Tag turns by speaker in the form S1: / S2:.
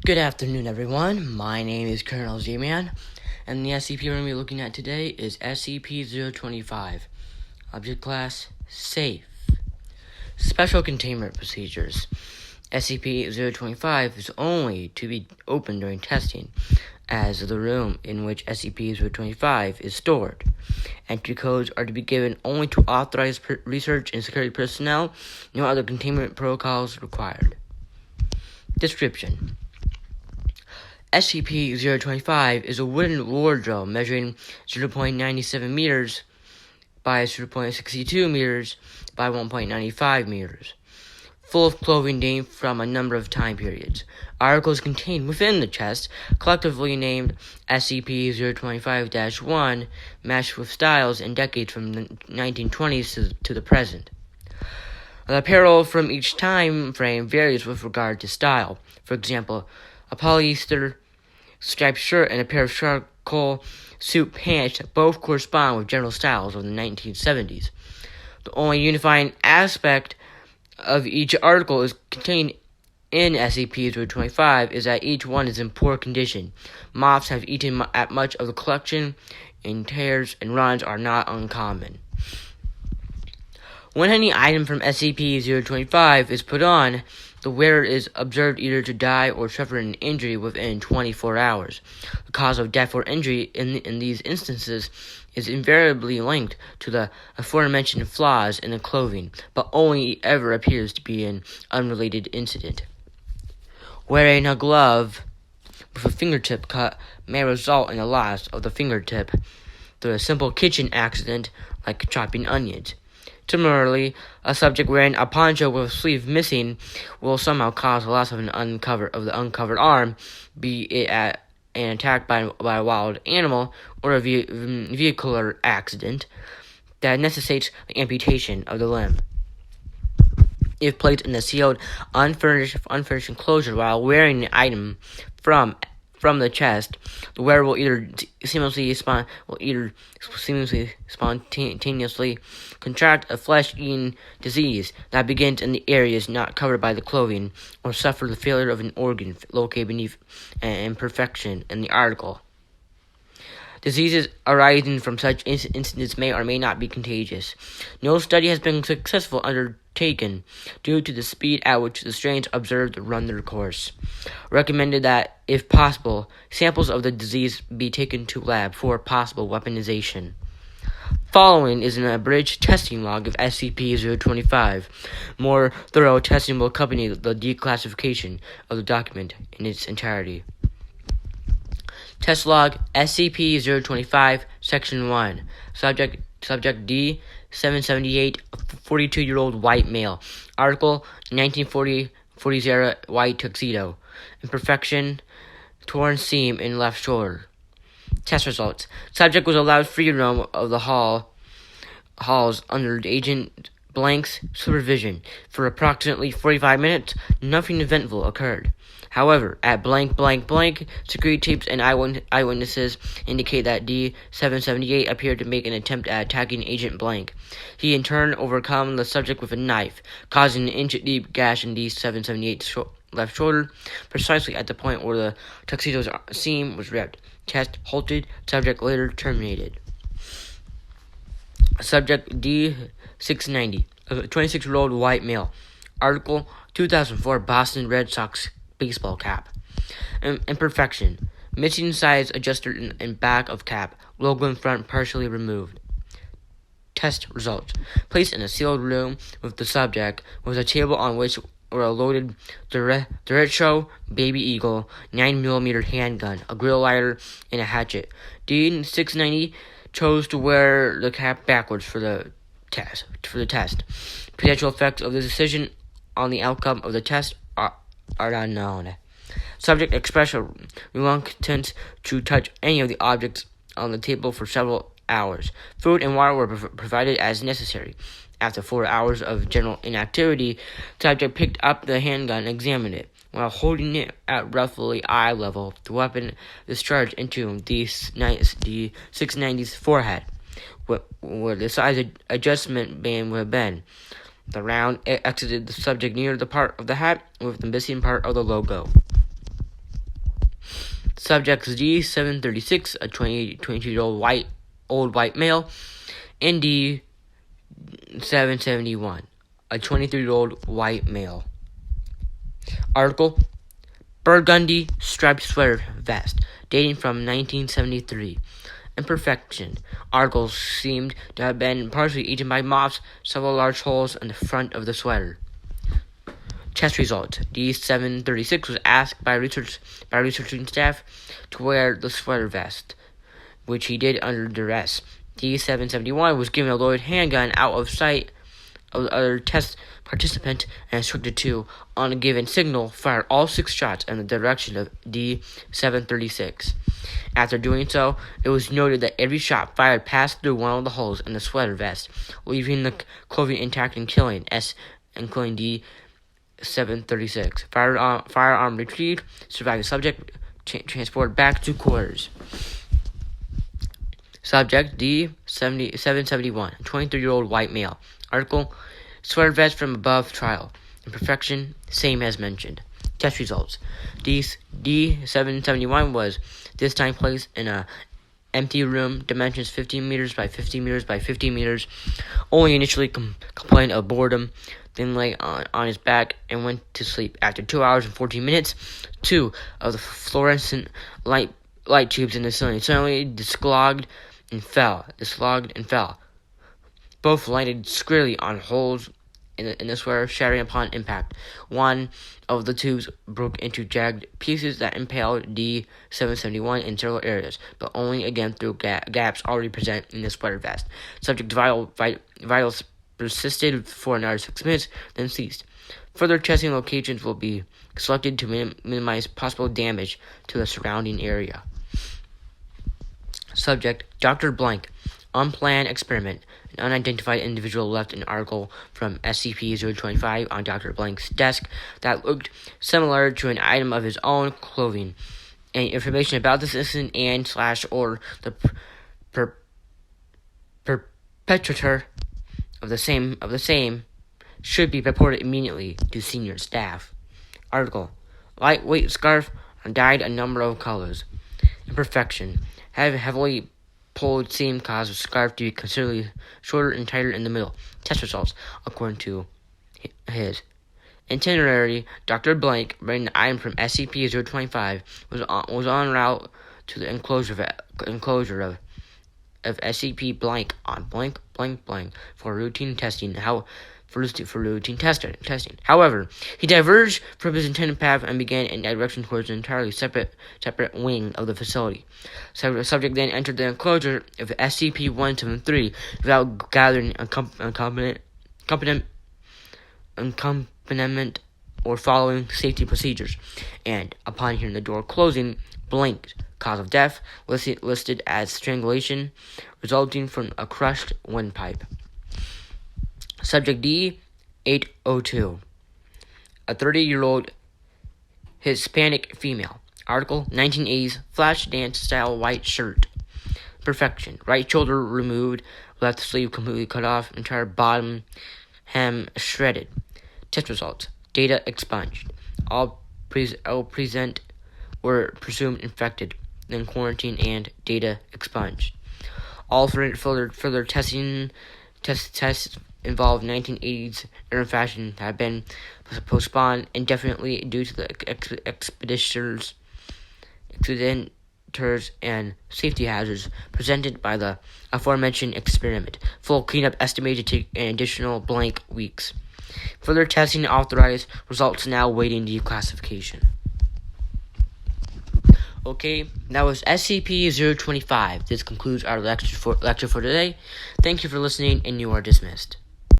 S1: Good afternoon, everyone. My name is Colonel Z-Man, and the SCP we're going to be looking at today is SCP-025. Object Class: Safe. Special Containment Procedures. SCP-025 is only to be opened during testing, as the room in which SCP-025 is stored. Entry codes are to be given only to authorized research and security personnel. No other containment protocols required. Description: SCP-025 is a wooden wardrobe measuring 0.97 meters by 0.62 meters by 1.95 meters, full of clothing dating from a number of time periods. Articles contained within the chest, collectively named SCP-025-1, match with styles and decades from the 1920s to the present. The apparel from each time frame varies with regard to style. For example, a polyester striped shirt and a pair of charcoal suit pants both correspond with general styles of the 1970s. The only unifying aspect of each article is contained in SCP-025 is that each one is in poor condition. Moths have eaten at much of the collection, and tears and runs are not uncommon. When any item from SCP-025 is put on, the wearer is observed either to die or suffer an injury within 24 hours. The cause of death or injury in these instances is invariably linked to the aforementioned flaws in the clothing, but only ever appears to be an unrelated incident. Wearing a glove with a fingertip cut may result in the loss of the fingertip through a simple kitchen accident like chopping onions. Similarly, a subject wearing a poncho with a sleeve missing will somehow cause the loss of the uncovered arm, be it an attack by a wild animal or a vehicular accident that necessitates the amputation of the limb. If placed in a sealed, unfurnished enclosure while wearing the item from the chest, the wearer will either spontaneously contract a flesh-eating disease that begins in the areas not covered by the clothing, or suffer the failure of an organ located beneath an imperfection in the article. Diseases arising from such incidents may or may not be contagious. No study has been successful undertaken due to the speed at which the strains observed run their course. Recommended that, if possible, samples of the disease be taken to lab for possible weaponization. Following is an abridged testing log of SCP-025. More thorough testing will accompany the declassification of the document in its entirety. Test log SCP-025, Section 1. Subject D, 778, 42-year-old white male. Article 1940 white tuxedo. Imperfection, torn seam in left shoulder. Test results. Subject was allowed free roam of the halls under Agent Blank's supervision. For approximately 45 minutes, nothing eventful occurred. However, at blank, security tapes and eyewitnesses indicate that D-778 appeared to make an attempt at attacking Agent Blank. He in turn overcome the subject with a knife, causing an inch-deep gash in D-778's left shoulder, precisely at the point where the tuxedo's seam was ripped. Test halted. Subject later terminated. Subject D-690, a 26-year-old white male. Article 2004 Boston Red Sox baseball cap. Imperfection. Missing size adjuster in back of cap. Logo in front partially removed. Test results. Placed in a sealed room with the subject was a table on which were a loaded Derecho Baby Eagle 9mm handgun, a grill lighter, and a hatchet. D-690 chose to wear the cap backwards for the test. Potential effects of the decision on the outcome of the test are unknown. Subject expressed a reluctance to touch any of the objects on the table for several hours. Food and water were provided as necessary. After 4 hours of general inactivity, subject picked up the handgun and examined it. While holding it at roughly eye level, the weapon discharged into the 690's forehead, where the size adjustment band would have been. The round exited the subject near the part of the hat with the missing part of the logo. Subjects D736, a 22-year-old white male, and D771, a 23-year-old white male. Article: Burgundy striped sweater vest, dating from 1973. Imperfection. Article seemed to have been partially eaten by moths, several large holes in the front of the sweater. Test results. D736 was asked by researching staff to wear the sweater vest, which he did under duress. D771 was given a loaded handgun out of sight of the other test participant and instructed to, on a given signal, fire all 6 shots in the direction of D736. After doing so, it was noted that every shot fired passed through one of the holes in the sweater vest, leaving the clothing intact and killing D736. Firearm retrieved. Surviving subject transported back to quarters. Subject D771, 23-year-old white male. Article: Sweater vest from above trial. Imperfection, same as mentioned. Test results. D771 was this time placed in a empty room, dimensions 15 meters by 15 meters by 15 meters. Only initially complained of boredom, then lay on his back and went to sleep. After 2 hours and 14 minutes, 2 of the fluorescent light tubes in the ceiling suddenly dislodged and fell. Both landed squarely on holes in the sweater, shattering upon impact. One of the tubes broke into jagged pieces that impaled D771 in several areas, but only again through gaps already present in the sweater vest. Subject's vitals persisted for another 6 minutes, then ceased. Further testing locations will be selected to minimize possible damage to the surrounding area. Subject: Dr. Blank. Unplanned experiment. An unidentified individual left an article from SCP-025 on Dr. Blank's desk that looked similar to an item of his own clothing. Any information about this incident and/or the perpetrator of the same should be reported immediately to senior staff. Article: Lightweight scarf dyed a number of colors. Imperfection. Heavily pulled seam caused the scarf to be considerably shorter and tighter in the middle. Test results. According to his itinerary, Dr. Blank, bringing the item from SCP-025, was en route to the enclosure of SCP blank on blank for routine testing. However, he diverged from his intended path and began in a direction towards an entirely separate wing of the facility. So the subject then entered the enclosure of SCP-173 without gathering accompaniment or following safety procedures, and upon hearing the door closing, blinked. Cause of death listed as strangulation resulting from a crushed windpipe. Subject D802, a 30-year-old Hispanic female. Article: 1980s flash dance style white shirt. Perfection. Right shoulder removed, left sleeve completely cut off, entire bottom hem shredded. Test results. Data expunged. All present were presumed infected, then quarantined and data expunged. All further tests involved 1980s era fashion have been postponed indefinitely due to the expeditors and safety hazards presented by the aforementioned experiment. Full cleanup estimated to take an additional blank weeks. Further testing authorized. Results now waiting declassification. Okay, that was SCP-025. This concludes our lecture for today. Thank you for listening, and you are dismissed.